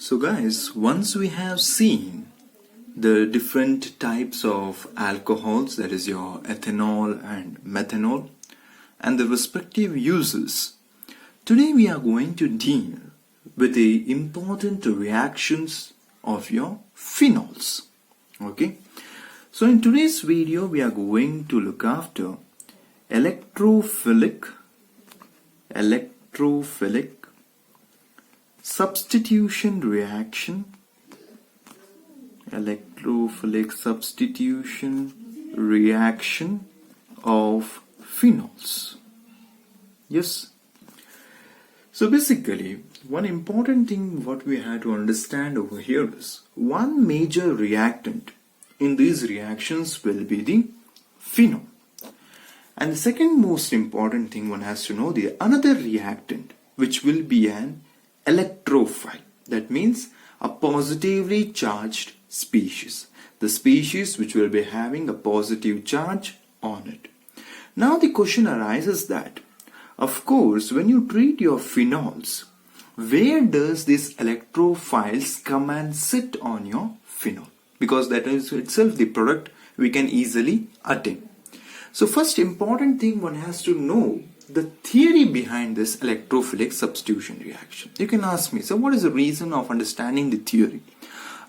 So guys, once we have seen the different types of alcohols, that is your ethanol and methanol, and the respective uses, today we are going to deal with the important reactions of your phenols. Okay, so in today's video we are going to look after electrophilic, substitution reaction, electrophilic substitution reaction of phenols. Yes. So basically, one important thing what we have to understand over here is one major reactant in these reactions will be the phenol. And the second most important thing one has to know, the another reactant which will be an electrophile. That means a positively charged species. The species which will be having a positive charge on it. Now the question arises that, of course, when you treat your phenols, where does these electrophiles come and sit on your phenol? Because that is itself the product we can easily attain. So first important thing one has to know the theory behind this electrophilic substitution reaction. You can ask me, so what is the reason of understanding the theory?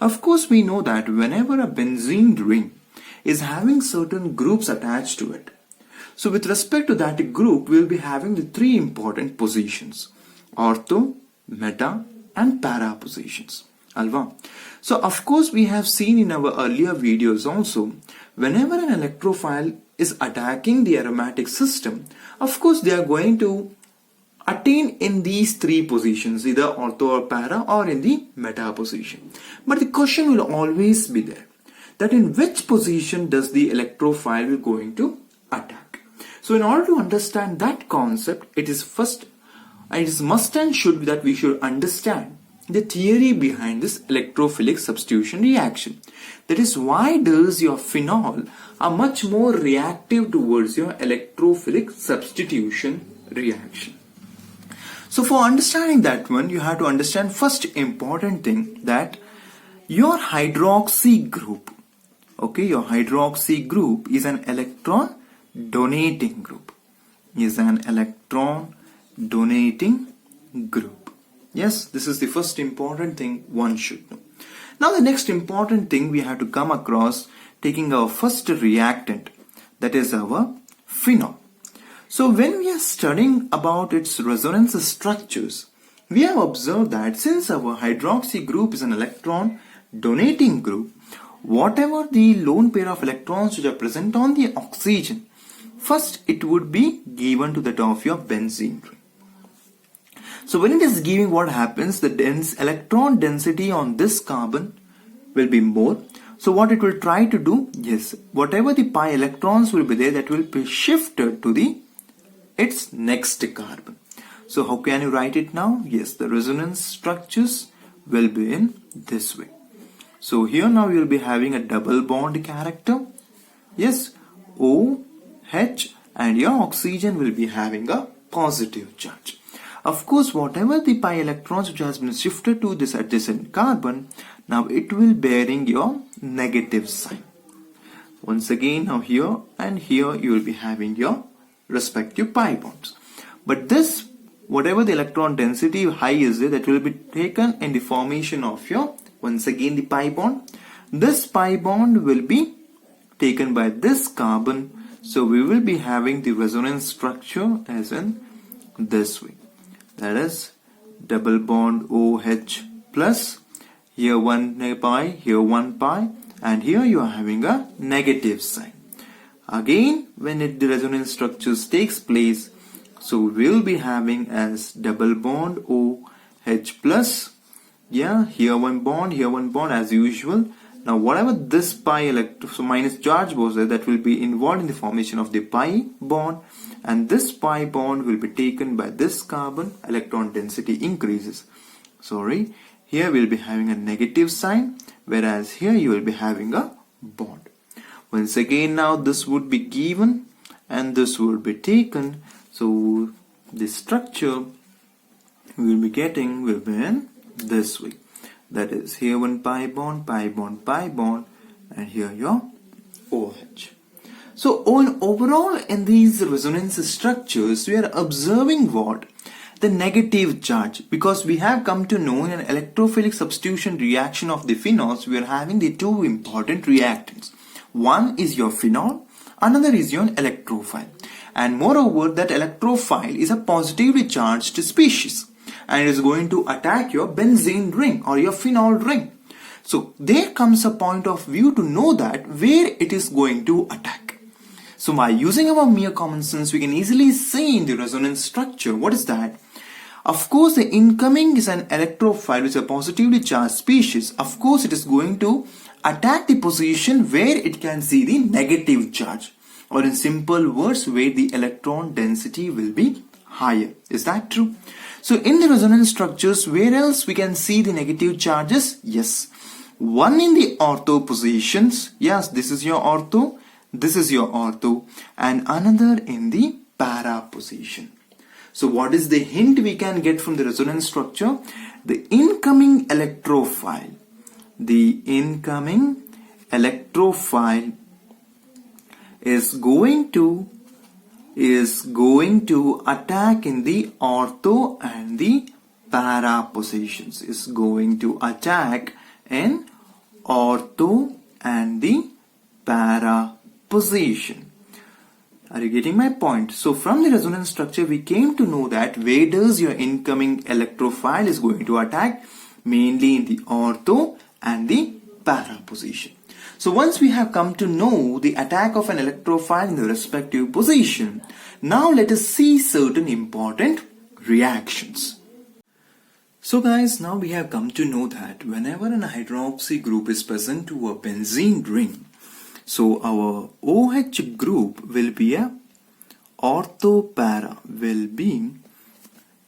Of course, we know that whenever a benzene ring is having certain groups attached to it, so with respect to that group, we will be having the three important positions: ortho, meta and para positions. Alva. So of course, we have seen in our earlier videos also, whenever an electrophile is attacking the aromatic system, of course they are going to attain in these three positions, either ortho or para or in the meta position. But the question will always be there, that in which position does the electrophile will going to attack. So in order to understand that concept, it is must and should that we should understand the theory behind this electrophilic substitution reaction. That is, why does your phenol are much more reactive towards your electrophilic substitution reaction. So for understanding that one, you have to understand first important thing, that your hydroxy group, okay, your hydroxy group is an electron donating group, Yes, this is the first important thing one should know. Now the next important thing we have to come across, taking our first reactant, that is our phenol. So when we are studying about its resonance structures, we have observed that since our hydroxy group is an electron donating group, whatever the lone pair of electrons which are present on the oxygen, first it would be given to that of your benzene ring. So when it is giving, what happens, the electron density on this carbon will be more. So what it will try to do, yes, whatever the pi electrons will be there, that will be shifted to its next carbon. So how can you write it now? Yes, the resonance structures will be in this way. So here now you will be having a double bond character. Yes, OH, and your oxygen will be having a positive charge. Of course, whatever the pi electrons which has been shifted to this adjacent carbon, now it will bearing your negative sign. Once again, now here and here you will be having your respective pi bonds. But this, whatever the electron density high is there, that will be taken in the formation of your, once again, the pi bond. This pi bond will be taken by this carbon. So we will be having the resonance structure as in this way. That is double bond OH plus, here one pi, here one pi, and here you are having a negative sign. Again, when the resonance structures takes place, so we will be having as double bond OH plus, yeah, here one bond as usual. Now whatever this pi electron, so minus charge was there, that will be involved in the formation of the pi bond, and this pi bond will be taken by this carbon, electron density increases. Sorry, here we will be having a negative sign, whereas here you will be having a bond. Once again, now this would be given and this would be taken. So the structure we will be getting will be in this way. That is here one pi bond, pi bond, pi bond, and here your OH. So overall in these resonance structures, we are observing what? The negative charge, because we have come to know in an electrophilic substitution reaction of the phenols, we are having the two important reactants. One is your phenol, another is your electrophile. And moreover, that electrophile is a positively charged species and it is going to attack your benzene ring or your phenol ring. So there comes a point of view to know that where it is going to attack. So by using our mere common sense, we can easily see in the resonance structure. What is that? Of course, the incoming is an electrophile, which is a positively charged species. Of course, it is going to attack the position where it can see the negative charge. Or in simple words, where the electron density will be higher. Is that true? So in the resonance structures, where else we can see the negative charges? Yes. One in the ortho positions. Yes, this is your ortho. This is your ortho. And another in the para position. So what is the hint we can get from the resonance structure? The incoming electrophile. The incoming electrophile is going to attack in the ortho and the para positions. Is going to attack in ortho and the para position. Are you getting my point? So from the resonance structure, we came to know that where does your incoming electrophile is going to attack? Mainly in the ortho and the para position. So once we have come to know the attack of an electrophile in the respective position, now let us see certain important reactions. So guys, now we have come to know that whenever an hydroxy group is present to a benzene ring, so our OH group will be a ortho-para, will be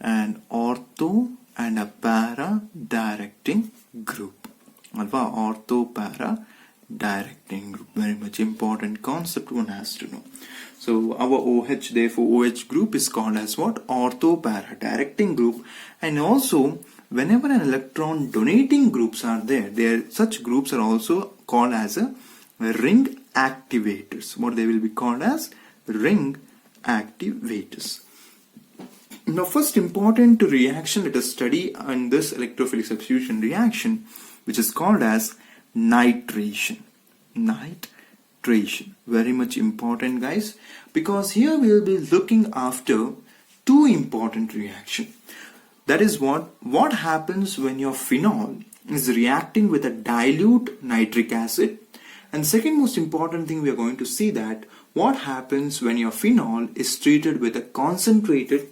an ortho and a para directing group. Alpha ortho-para directing group. Very much important concept one has to know. So our OH, therefore OH group is called as what? Ortho-para directing group. And also whenever an electron donating groups are there, such groups are also called as a ring activators. What they will be called as? Ring activators. Now first important reaction let us study on this electrophilic substitution reaction, which is called as nitration. Nitration. Very much important guys, because here we will be looking after two important reactions. That is what happens when your phenol is reacting with a dilute nitric acid. And second most important thing, we are going to see that what happens when your phenol is treated with a concentrated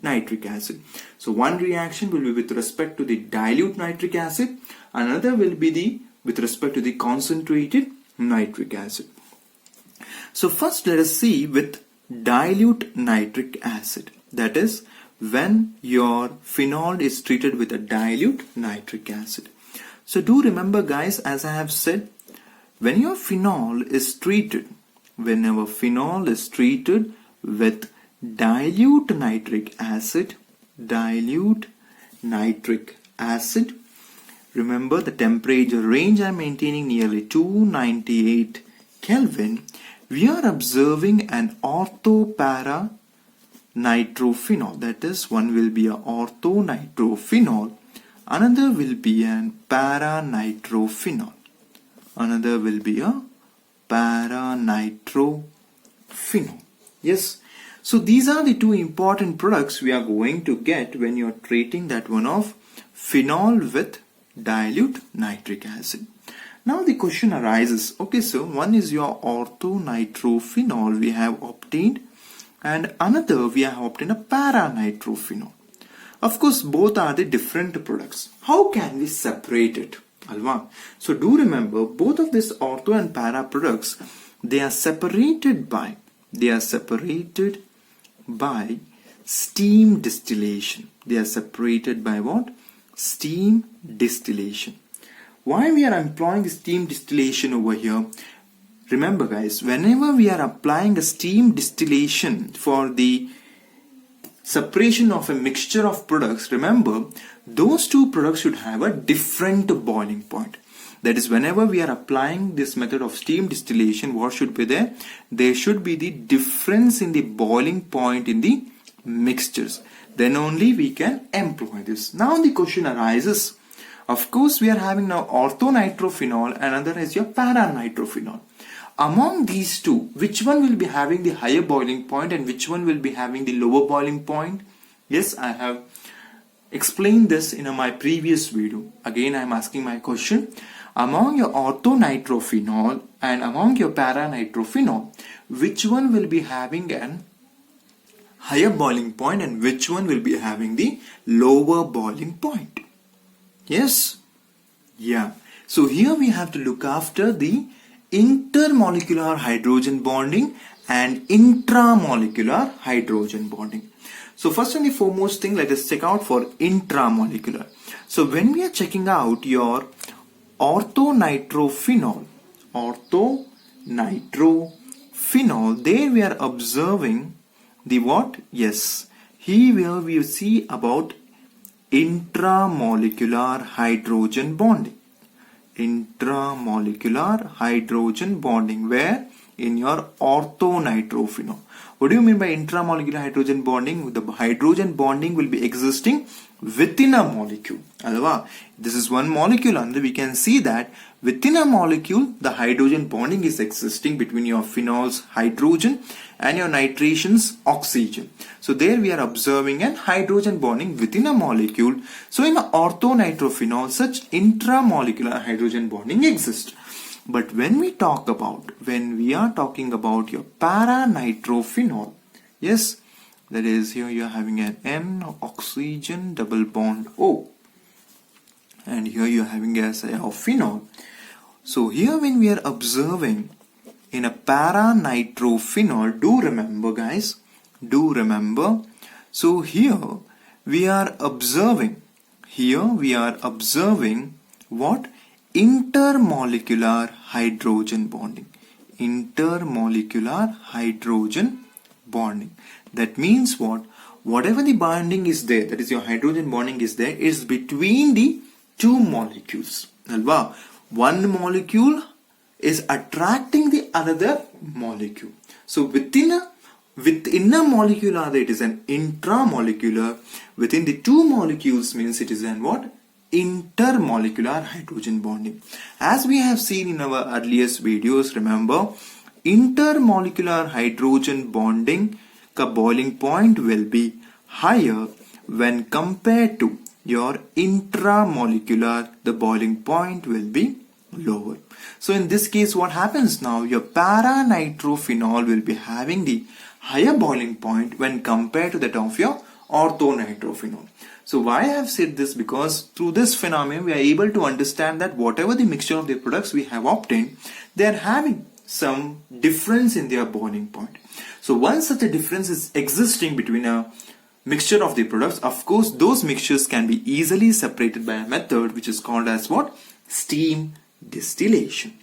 nitric acid. So one reaction will be with respect to the dilute nitric acid, another will be with respect to the concentrated nitric acid. So first let us see with dilute nitric acid. That is when your phenol is treated with a dilute nitric acid. So do remember guys, as I have said, when your phenol is treated, whenever phenol is treated with dilute nitric acid, remember the temperature range I am maintaining nearly 298 Kelvin, we are observing an ortho-para nitrophenol. That is, one will be a ortho-nitrophenol, another will be an para-nitrophenol. Another will be a para-nitrophenol. Yes. So these are the two important products we are going to get when you are treating that one of phenol with dilute nitric acid. Now the question arises, okay, so one is your ortho-nitrophenol we have obtained, and another we have obtained a para-nitrophenol. Of course, both are the different products. How can we separate it? Alva. So do remember, both of these ortho and para products, they are separated by steam distillation. They are separated by what? Steam distillation. Why we are employing steam distillation over here? Remember guys, whenever we are applying a steam distillation for the separation of a mixture of products, remember, those two products should have a different boiling point. That is, whenever we are applying this method of steam distillation, what should be there? There should be the difference in the boiling point in the mixtures. Then only we can employ this. Now the question arises, of course we are having now orthonitrophenol and another is your paranitrophenol. Among these two, which one will be having the higher boiling point and which one will be having the lower boiling point? Yes, I have explained this in my previous video. Again, I am asking my question. Among your orthonitrophenol and among your paranitrophenol, which one will be having an higher boiling point and which one will be having the lower boiling point? Yes? Yeah. So here we have to look after the intermolecular hydrogen bonding and intramolecular hydrogen bonding. So first and the foremost thing, let us check out for intramolecular. So when we are checking out your orthonitrophenol, there we are observing the what? Yes, here we see about intramolecular hydrogen bonding. Intramolecular hydrogen bonding, where? In your orthonitrophenol. What do you mean by intramolecular hydrogen bonding? The hydrogen bonding will be existing within a molecule. This is one molecule, and we can see that within a molecule the hydrogen bonding is existing between your phenols hydrogen and your nitrations oxygen. So there we are observing an hydrogen bonding within a molecule. So in orthonitrophenol, such intramolecular hydrogen bonding exists. But when we are talking about your paranitrophenol, yes, that is, here you are having an N oxygen double bond O, and here you are having as a phenol. So here when we are observing in a paranitrophenol, do remember guys, so here we are observing what? Intermolecular hydrogen bonding. Intermolecular hydrogen bonding. That means what? Whatever the bonding is there, that is your hydrogen bonding is there, is between the two molecules. One molecule is attracting the other molecule. So within a molecular, it is an intramolecular. Within the two molecules means it is an what? Intermolecular hydrogen bonding. As we have seen in our earliest videos, remember, intermolecular hydrogen bonding boiling point will be higher when compared to your intramolecular, the boiling point will be lower. So in this case, what happens now? Your paranitrophenol will be having the higher boiling point when compared to that of your orthonitrophenol. So why I have said this? Because through this phenomenon we are able to understand that whatever the mixture of the products we have obtained, they are having some difference in their boiling point. So once such a difference is existing between a mixture of the products, of course those mixtures can be easily separated by a method which is called as what? Steam distillation.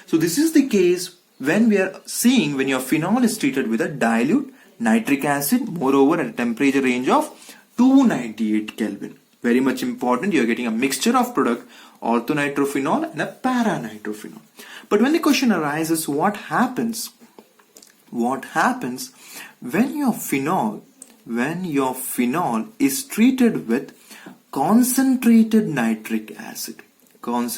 So this is the case when we are seeing when your phenol is treated with a dilute nitric acid, moreover at a temperature range of 298 Kelvin. Very much important, you are getting a mixture of product, orthonitrophenol and a paranitrophenol. But when the question arises, what happens when your phenol is treated with concentrated nitric acid? And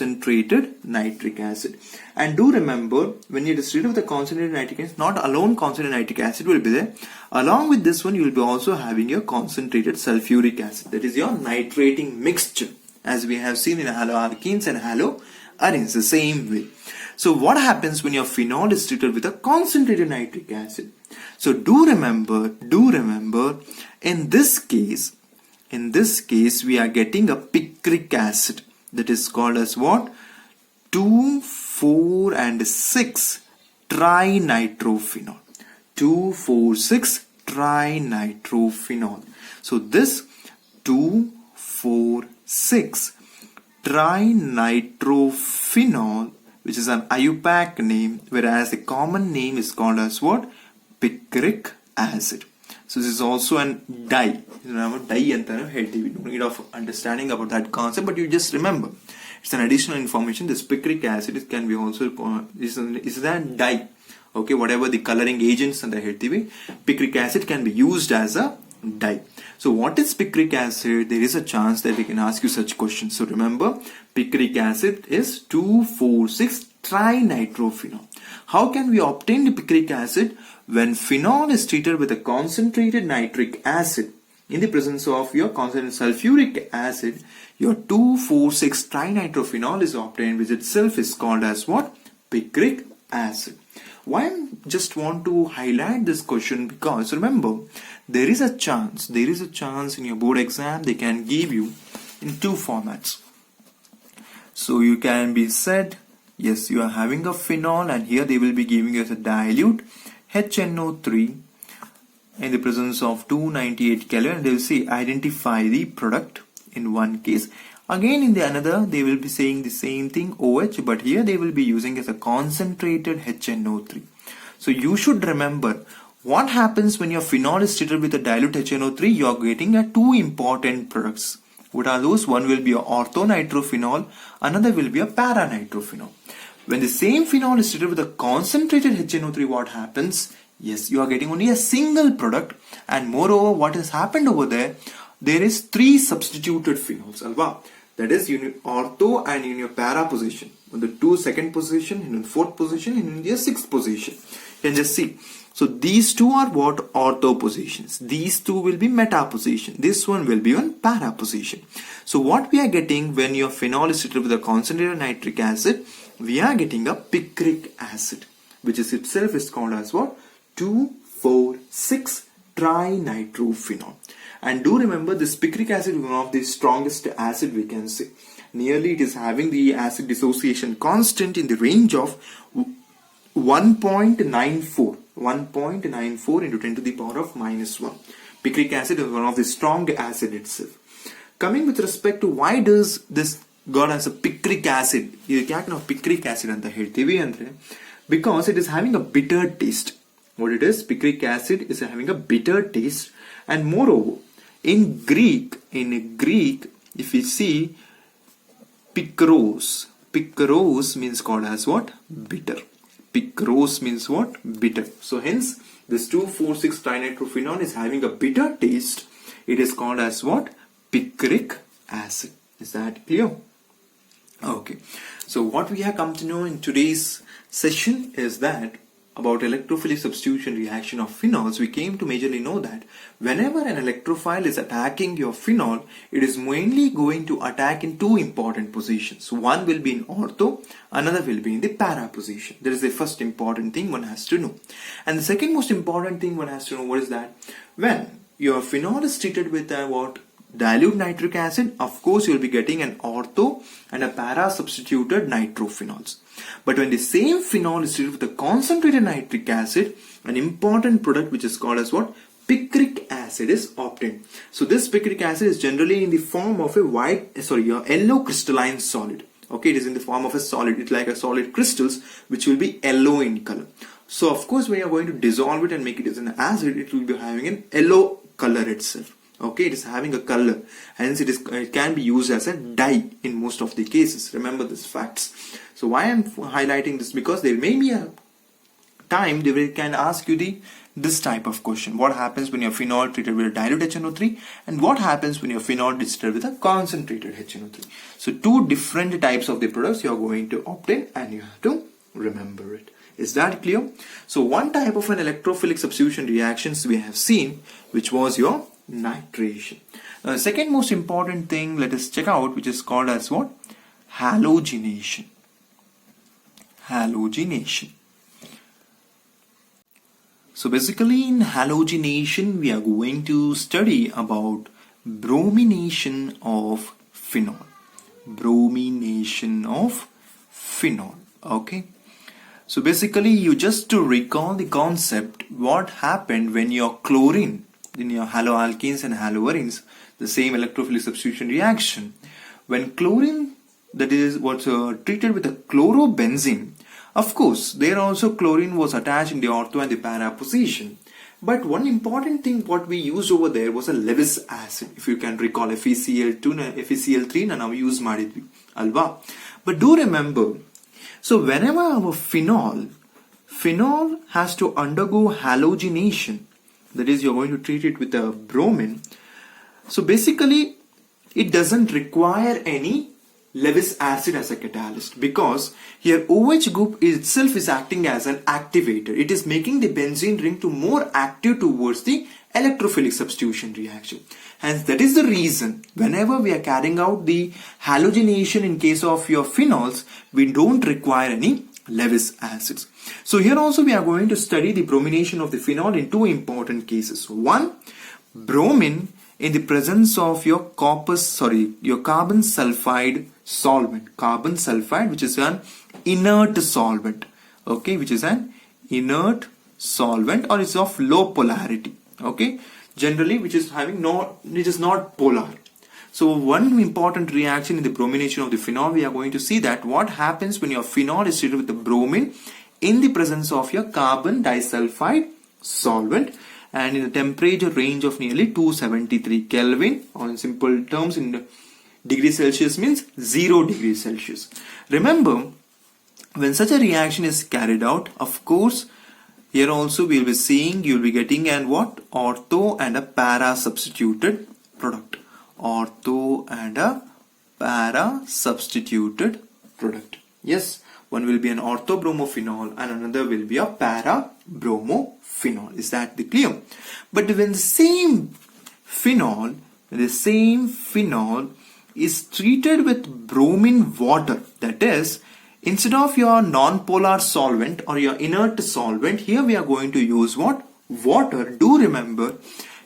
do remember, when it is treated with a concentrated nitric acid, not alone concentrated nitric acid will be there. Along with this one, you will be also having your concentrated sulfuric acid. That is your nitrating mixture, as we have seen in haloalkenes and haloarenes, the same way. So what happens when your phenol is treated with a concentrated nitric acid? So do remember, in this case we are getting a picric acid. That is called as what? 2, 4 and 6 trinitrophenol. 2, 4, 6 trinitrophenol. So this 2, 4, 6 trinitrophenol, which is an IUPAC name, whereas the common name is called as what? Picric acid. So this is also an dye. Remember, dye anta ಹೇಳ್ತೀವಿ. No need of understanding about that concept, but you just remember. It's an additional information. This picric acid can be also is a dye. Okay, whatever the coloring agents and ಹೇಳ್ತೀವಿ, picric acid can be used as a dye. So what is picric acid? There is a chance that we can ask you such questions. So remember, picric acid is 2,4,6-trinitrophenol. How can we obtain the picric acid? When phenol is treated with a concentrated nitric acid in the presence of your concentrated sulfuric acid, your 2,4,6-trinitrophenol is obtained, which itself is called as what? Picric acid. Why I just want to highlight this question, because remember, there is a chance in your board exam they can give you in two formats. So you can be said, yes, you are having a phenol, and here they will be giving you as a dilute HNO3 in the presence of 298 Kelvin. They will say identify the product in one case. Again in the another they will be saying the same thing, OH, but here they will be using as a concentrated HNO3. So you should remember what happens when your phenol is treated with a dilute HNO3. You are getting two important products. What are those? One will be a orthonitrophenol, another will be a paranitrophenol. When the same phenol is treated with a concentrated HNO3, what happens? Yes, you are getting only a single product, and moreover what has happened over there, there is three substituted phenols, alva. That is in ortho and in your para position, in the second position, in the fourth position, and in the sixth position. You can just see. So these two are what? Ortho positions. These two will be meta position. This one will be on para position. So what we are getting when your phenol is treated with a concentrated nitric acid, we are getting a picric acid, which is itself is called as what? 2,4,6-trinitrophenol. And do remember, this picric acid is one of the strongest acid we can say. Nearly it is having the acid dissociation constant in the range of 1.94 into 10 to the power of minus 1. Picric acid is one of the strong acid itself. Coming with respect to why does this got as a picric acid, picric acid anta ಹೇಳ್ತೀವಿ ಅಂದ್ರೆ, because it is having a bitter taste. What it is? Picric acid is having a bitter taste, and moreover in Greek, if we see picros means called as what? Bitter. Picros means what? Bitter. So hence this 2,4,6-trinitrophenol is having a bitter taste. It is called as what? Picric acid. Is that clear? Okay. So what we have come to know in today's session is that about electrophilic substitution reaction of phenols, we came to majorly know that whenever an electrophile is attacking your phenol, it is mainly going to attack in two important positions. One will be in ortho, another will be in the para position. That is the first important thing one has to know. And the second most important thing one has to know, what is that? When your phenol is treated with what? Dilute nitric acid, of course you will be getting an ortho and a para substituted nitrophenols. But when the same phenol is treated with a concentrated nitric acid, an important product which is called as what? Picric acid is obtained. So this picric acid is generally in the form of a yellow crystalline solid. Okay, it is in the form of a solid. It's like a solid crystals which will be yellow in color. So of course when you are going to dissolve it and make it as an acid, it will be having an yellow color itself. Okay, it is having a color, hence it can be used as a dye in most of the cases. Remember these facts. So why I am highlighting this, because there may be a time they can ask you this type of question: what happens when your phenol treated with a dilute HNO3, and what happens when your phenol is treated with a concentrated HNO3? So two different types of the products you are going to obtain, and you have to remember it. Is that clear? So one type of an electrophilic substitution reactions we have seen, which was your nitration. Now the second most important thing, let us check out, which is called as what? Halogenation. So basically in halogenation we are going to study about bromination of phenol. Okay, so basically you just to recall the concept, what happened when your chlorine in your haloalkenes and haloarenes, the same electrophilic substitution reaction, when chlorine, that is what's treated with a chlorobenzene, of course there also chlorine was attached in the ortho and the para position. But one important thing what we used over there was a Lewis acid. If you can recall, FeCl2, FeCl3 na ನಾವು use ಮಾಡಿದ್ವಿ ಅಲ್ವಾ? But do remember, so whenever our phenol has to undergo halogenation, that is you're going to treat it with a bromine. So basically it doesn't require any Lewis acid as a catalyst, because here OH group itself is acting as an activator. It is making the benzene ring to more active towards the electrophilic substitution reaction. Hence that is the reason whenever we are carrying out the halogenation in case of your phenols, we don't require any Lewis acids. So here also we are going to study the bromination of the phenol in two important cases. One, bromine in the presence of your carbon sulfide solvent. Carbon sulfide, which is an inert solvent. Okay, which is an inert solvent, or it's of low polarity. Okay, generally which is not polar. So one important reaction in the bromination of the phenol, we are going to see that what happens when your phenol is treated with the bromine in the presence of your carbon disulfide solvent, and in a temperature range of nearly 273 Kelvin, or in simple terms in degrees Celsius means 0 degrees Celsius. Remember, when such a reaction is carried out, of course, here also we will be seeing, you will be getting an what? Ortho and a para substituted product. Ortho and a para substituted product. Yes, one will be an orthobromophenol and another will be a para bromophenol. Is that clear? But when the same phenol is treated with bromine water, that is, instead of your non-polar solvent or your inert solvent, here we are going to use what? Water. Do remember,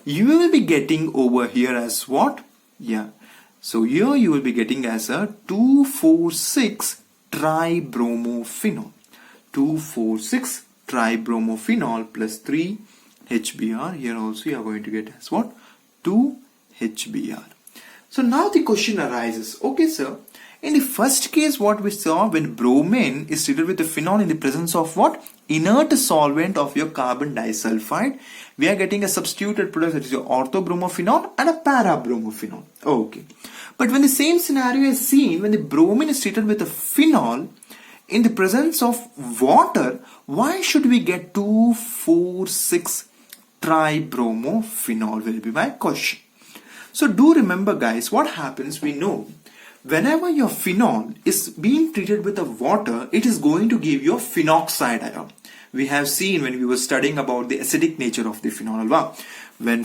you will be getting over here as what? Yeah. So here you will be getting as a 2,4,6 tribromophenol. 2,4,6 tribromophenol plus 3 HBr. Here also you are going to get as what? 2 HBr. So now the question arises, okay sir, in the first case what we saw, when bromine is treated with the phenol in the presence of what? Inert solvent of your carbon disulfide, we are getting a substituted product, that is your orthobromophenol and a para-bromophenol. Okay. But when the same scenario is seen, when the bromine is treated with a phenol in the presence of water, why should we get 2,4,6 tribromophenol will be my question. So do remember guys, what happens, we know whenever your phenol is being treated with a water, it is going to give you a phenoxide ion. We have seen when we were studying about the acidic nature of the phenol. When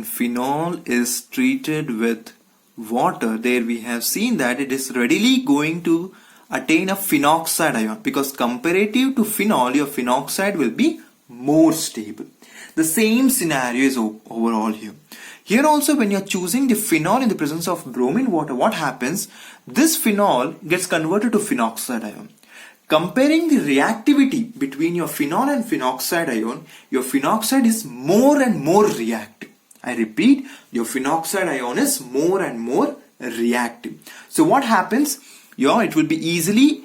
phenol is treated with water, there we have seen that it is readily going to attain a phenoxide ion, because comparative to phenol, your phenoxide will be more stable. The same scenario is overall here. Here also, when you are choosing the phenol in the presence of bromine water, what happens? This phenol gets converted to phenoxide ion. Comparing the reactivity between your phenol and phenoxide ion, your phenoxide is more and more reactive. I repeat, your phenoxide ion is more and more reactive. So what happens? It will be easily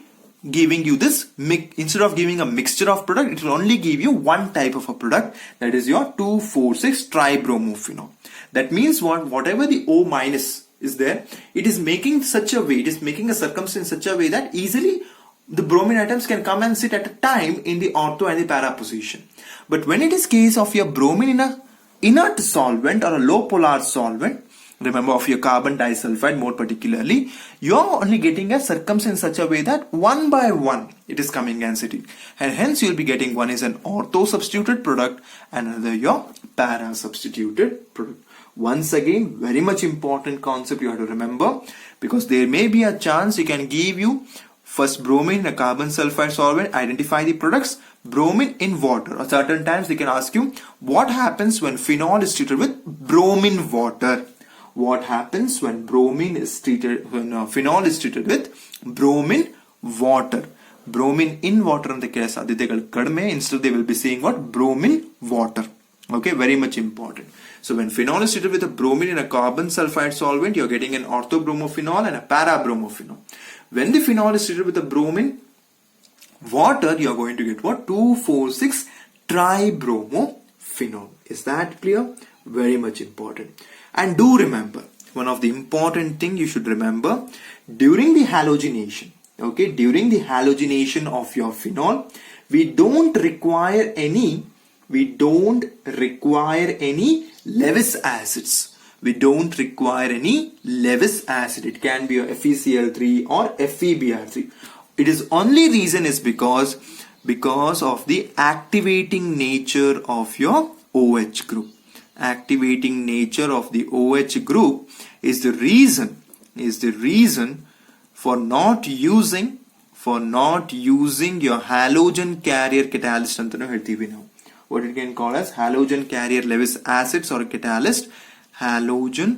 giving you this, instead of giving a mixture of product, it will only give you one type of a product, that is your 2,4,6 tribromophenol. That means whatever the O minus is there, it is making such a way, it is making a circumstance in such a way that easily the bromine atoms can come and sit at a time in the ortho and the para position. But when it is case of your bromine in a inert solvent or a low polar solvent, remember of your carbon disulfide more particularly, you are only getting a circumstance in such a way that one by one it is coming and sitting, and hence you will be getting one is an ortho substituted product and another your para substituted product. Once again, very much important concept you have to remember, because there may be a chance he can give you first bromine in a carbon sulfide solvent, identify the products, bromine in water, or certain times they can ask you what happens when phenol is treated with bromine water. What happens when phenol is treated with bromine water? Bromine in water and the case instead they will be saying what? Bromine water. Okay, very much important. So when phenol is treated with a bromine in a carbon sulfide solvent, you are getting an orthobromophenol and a para-bromophenol. When the phenol is treated with a bromine water, you are going to get what? 2,4,6 tribromophenol. Is that clear? Very much important. And do remember, one of the important thing you should remember, during the halogenation, okay, during the halogenation of your phenol, we don't require any Lewis acids. We don't require any Lewis acid. It can be a FeCl3 or FeBr3. It is only reason is because of the activating nature of your OH group. Activating nature of the OH group is the reason for not using your halogen carrier catalyst ಅಂತ ನಾವು ಹೇಳ್ತೀವಿ ನಾವು. What it can call as halogen carrier Lewis acids or catalyst. Halogen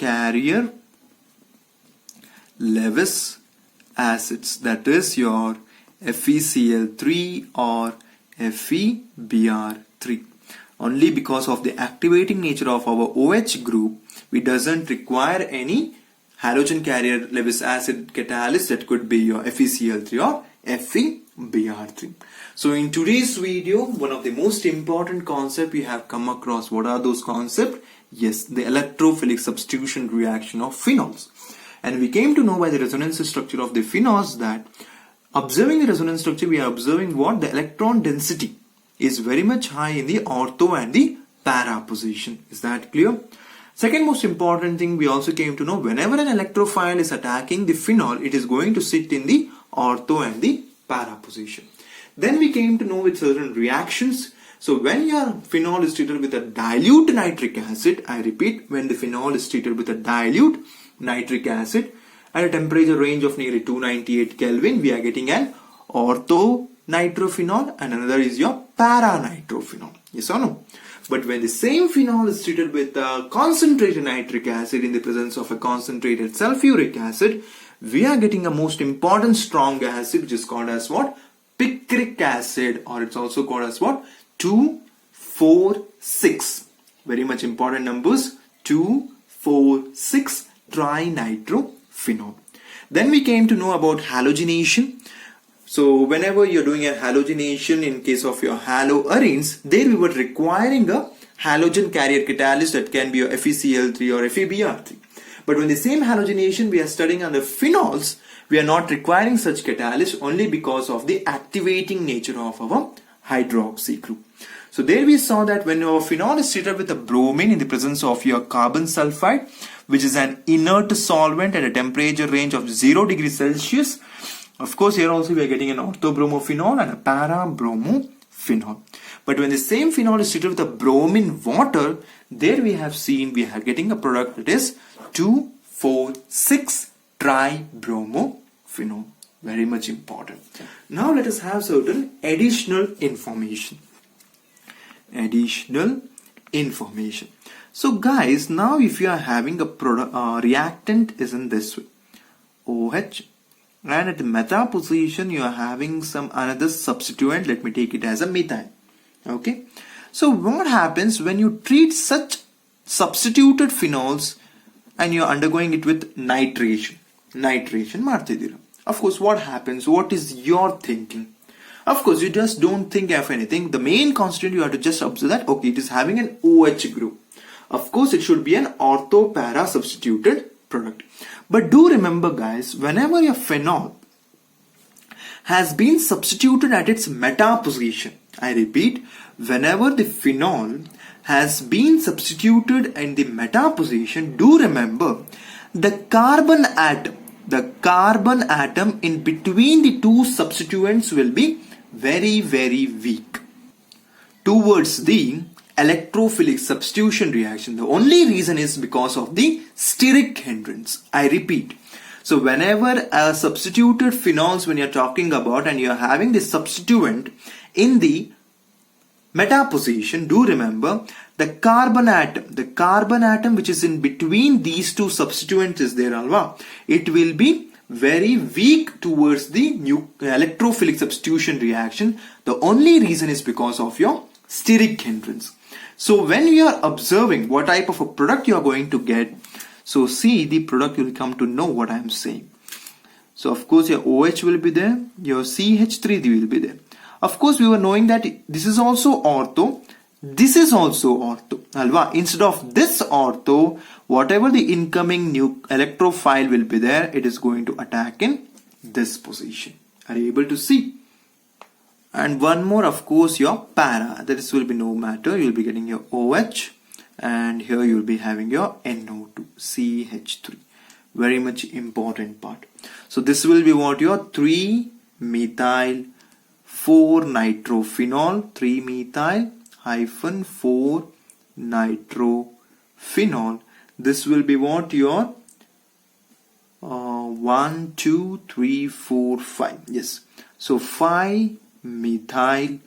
carrier Lewis acids, that is your FeCl3 or FeBr3. Only because of the activating nature of our OH group, we doesn't require any halogen carrier Lewis acid catalyst. That could be your FeCl3 or FeBr3. So in today's video, one of the most important concept we have come across. What are those concepts? Yes, the electrophilic substitution reaction of phenols. And we came to know by the resonance structure of the phenols that observing the resonance structure, we are observing what? The electron density is very much high in the ortho and the para position. Is that clear? Second most important thing we also came to know, whenever an electrophile is attacking the phenol, it is going to sit in the ortho and the para position. Then we came to know with certain reactions. So when your phenol is treated with a dilute nitric acid, I repeat, when the phenol is treated with a dilute nitric acid at a temperature range of nearly 298 Kelvin, we are getting an ortho nitrophenol and another is your para nitrophenol. Yes or no? But when the same phenol is treated with a concentrated nitric acid in the presence of a concentrated sulfuric acid, we are getting a most important strong acid which is called as what? Picric acid, or it's also called as what? 2,4,6. Very much important numbers. 2,4,6 trinitrophenol. Then we came to know about halogenation. So whenever you're doing a halogenation in case of your haloarenes, there we were requiring a halogen carrier catalyst that can be a FeCl3 or FeBr3. But when the same halogenation we are studying on the phenols, we are not requiring such catalyst only because of the activating nature of our hydroxy group. So there we saw that when our phenol is treated with a bromine in the presence of your carbon sulfide, which is an inert solvent at a temperature range of 0 degrees Celsius, of course here also we are getting an orthobromophenol and a parabromophenol. But when the same phenol is treated with a bromine water, there we have seen we are getting a product that is 2,4,6 tribromophenol. Very much important. Now let us have certain additional information. So guys, now if you are having a reactant is in this way, OH, and at the meta position you are having some another substituent. Let me take it as a methyl. Okay, so what happens when you treat such substituted phenols and you are undergoing it with nitration ಮಾಡ್ತಿದ್ದೀರಾ? Of course, what happens? What is your thinking? Of course, you just don't think of anything. The main constant you have to just observe that, okay, it is having an OH group. Of course, it should be an ortho-para substituted product. But do remember guys, whenever your phenol has been substituted at its meta position, I repeat, whenever the phenol has been substituted in the meta position, do remember the carbon atom in between the two substituents will be very, very weak towards the electrophilic substitution reaction. The only reason is because of the steric hindrance. I repeat. So whenever a substituted phenols, when you're talking about and you're having the substituent in the meta position, do remember the carbon atom which is in between these two substituents is there, alva. It will be very weak towards the electrophilic substitution reaction. The only reason is because of your steric hindrance. So when you are observing what type of a product you are going to get, so see the product, you will come to know what I am saying. So of course your OH will be there, your CH3 will be there. Of course we were knowing that this is also ortho, this is also ortho. Alva. Instead of this ortho, whatever the incoming new electrophile will be there, it is going to attack in this position. Are you able to see? And one more, of course, your para. This will be no matter. You will be getting your OH, and here you will be having your NO2, CH3. Very much important part. So this will be what your 3-methyl 4-nitrophenol, 3-methyl-4-nitrophenol. This will be what your 1, 2, 3, 4, 5. Yes. So 5-methyl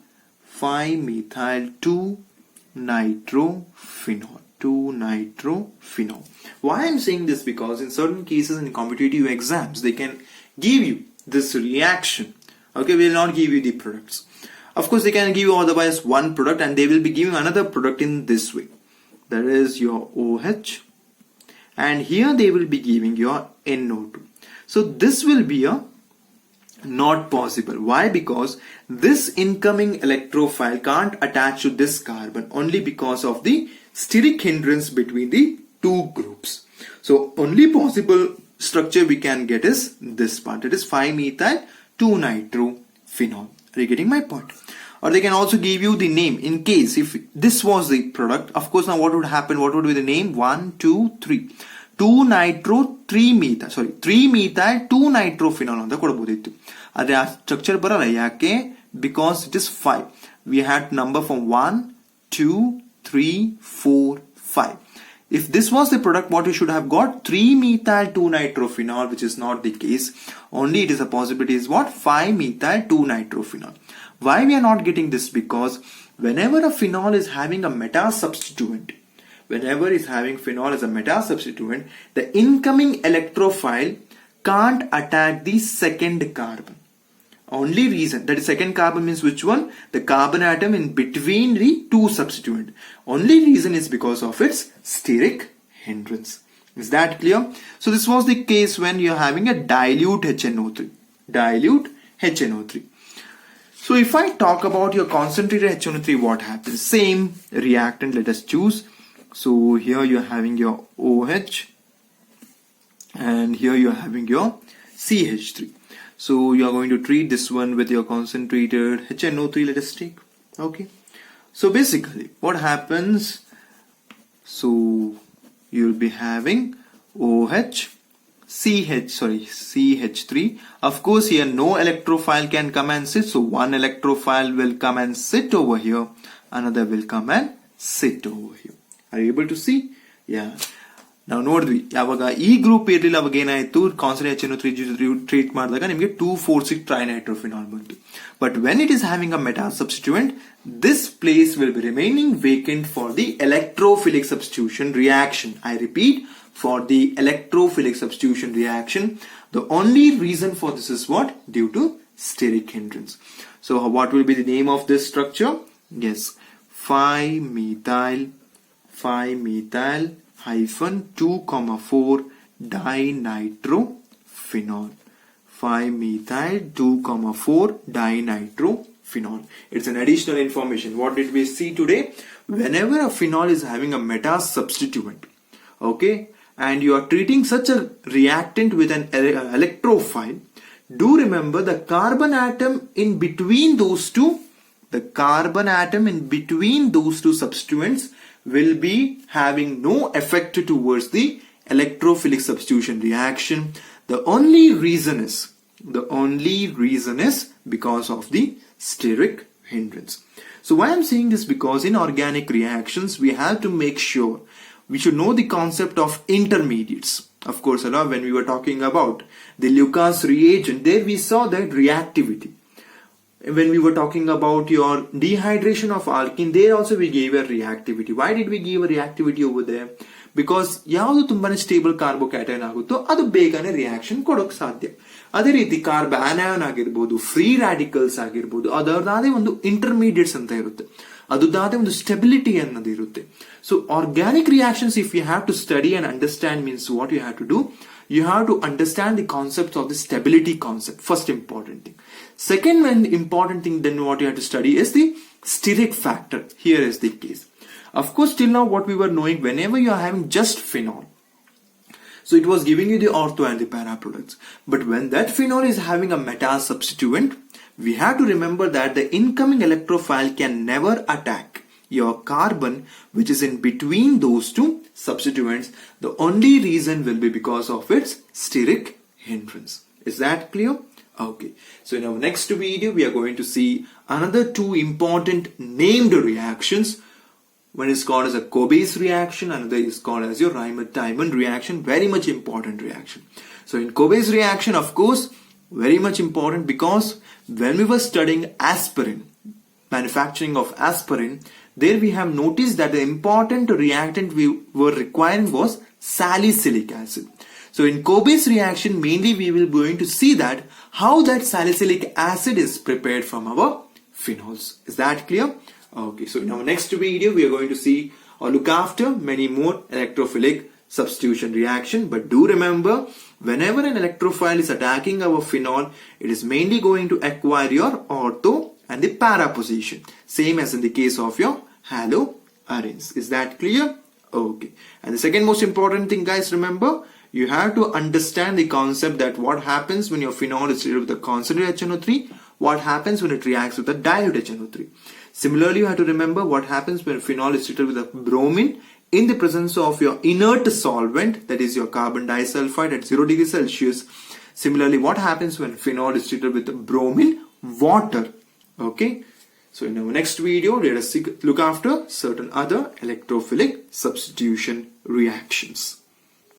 2-nitrophenol. 2-nitrophenol. Why I'm saying this? Because in certain cases in competitive exams, they can give you this reaction. Okay, we will not give you the products. Of course, they can give you otherwise one product, and they will be giving another product in this way. That is your OH, and here they will be giving your NO2. So this will be a not possible. Why? Because this incoming electrophile can't attach to this carbon only because of the steric hindrance between the two groups. So only possible structure we can get is this part. It is 5-methyl 2-nitrophenol. Are you getting my point? Or they can also give you the name in case if this was the product. Of course, now what would happen? What would be the name? 1, 2, 3. 3-methyl 2-nitrophenol ಅಂತ ಕೊಡಬಹುದಿತ್ತು. ಆದರೆ ಆ structure ಬರಲ್ಲ. ಯಾಕೆ? Because it is 5. We had number from 1, 2, 3, 4, 5. If this was the product, what we should have got? 3-methyl 2-nitrophenol, which is not the case. Only it is a possibility is what? 5-methyl 2-nitrophenol. Why we are not getting this? Because whenever a phenol is having a meta substituent, the incoming electrophile can't attack the second carbon. Only reason, that is second carbon means which one? The carbon atom in between the two substituent. Only reason is because of its steric hindrance. Is that clear? So this was the case when you are having a dilute HNO3. So if I talk about your concentrated HNO3, what happens? Same reactant, let us choose. So here you are having your OH, and here you are having your CH3. So you are going to treat this one with your concentrated HNO3, let us take. Okay. So basically what happens? So you will be having OH, CH3. Of course here no electrophile can come and sit. So one electrophile will come and sit over here. Another will come and sit over here. Are you able to see? Yeah. ನಾವು ನೋಡಿದ್ವಿ ಯಾವಾಗ ಈ group ಇರಲಿಲ್ಲ ಅವಾಗ ಏನಾಯ್ತು concentrate HNO3 treat ಮಾಡಿದಾಗ ನಿಮಗೆ 2,4,6 ಟ್ರೈನೈಟ್ರೋಫಿನಾಲ್ ಬಂತು. But when it is having a meta substituent, this place will be remaining vacant for the electrophilic substitution reaction. I repeat, for the electrophilic substitution reaction, the only reason for this is what? Due to steric hindrance. So what will be the name of this structure? Yes, 5-methyl hyphen 2,4 dinitrophenol. 5-methyl 2,4 dinitrophenol. It's an additional information. What did we see today? Whenever a phenol is having a meta substituent, okay, and you are treating such a reactant with an electrophile, do remember the carbon atom in between those two, substituents will be having no effect towards the electrophilic substitution reaction. The only reason is because of the steric hindrance. So why I'm saying this? Because in organic reactions we have to make sure we should know the concept of intermediates. Of course, when we were talking about the Lucas reagent, there we saw that reactivity. When we were talking about your dehydration of alkene, there also we gave a reactivity. Why did we give a reactivity over there? Because ಯಾವುದು ತುಂಬಾನೇ stable carbocation ಆಗುತ್ತೋ ಅದು ಬೇಗನೆ reaction ಕೊಡೋಕೆ ಸಾಧ್ಯ. ಅದೇ ರೀತಿ ಕಾರ್ಬಾನಯಾನ್ ಆಗಿರ್ಬೋದು, ಫ್ರೀ ರಾಡಿಕಲ್ಸ್ ಆಗಿರ್ಬೋದು, ಅದರದಾದೇ ಒಂದು ಇಂಟರ್ಮೀಡಿಯೇಟ್ಸ್ ಅಂತ ಇರುತ್ತೆ, ಅದರದಾದೇ ಒಂದು ಸ್ಟೆಬಿಲಿಟಿ ಅನ್ನೋದು ಇರುತ್ತೆ. So organic reactions if you have to study and understand means what you have to do, you have to understand the concepts of the stability concept. First important thing. Second and important thing then what you have to study is the steric factor. Here is the case. Of course, till now what we were knowing, whenever you are having just phenol, so it was giving you the ortho and the para products. But when that phenol is having a meta substituent, we have to remember that the incoming electrophile can never attack your carbon which is in between those two substituents. The only reason will be because of its steric hindrance. Is that clear? Okay. So in our next video, we are going to see another two important named reactions. One is called as a Co-base reaction, another is called as your Riemann-Tiemann reaction. Very much important reaction. So in Co-base reaction, of course, very much important because when we were studying aspirin, manufacturing of aspirin, there we have noticed that the important reactant we were requiring was salicylic acid. So in Co-base reaction, mainly we will going to see that how that salicylic acid is prepared from our phenols. Is that clear? Okay, so in our next video, we are going to see or look after many more electrophilic substitution reaction. But do remember, whenever an electrophile is attacking our phenol, it is mainly going to acquire your ortho and the para position. Same as in the case of your haloarenes. Is that clear? Okay. And the second most important thing, guys, remember, you have to understand the concept that what happens when your phenol is treated with a concentrated HNO3, what happens when it reacts with a dilute HNO3. Similarly, you have to remember what happens when phenol is treated with a bromine in the presence of your inert solvent, that is your carbon disulfide at 0 degrees Celsius. Similarly, what happens when phenol is treated with bromine water. Okay. So in our next video, let us look after certain other electrophilic substitution reactions.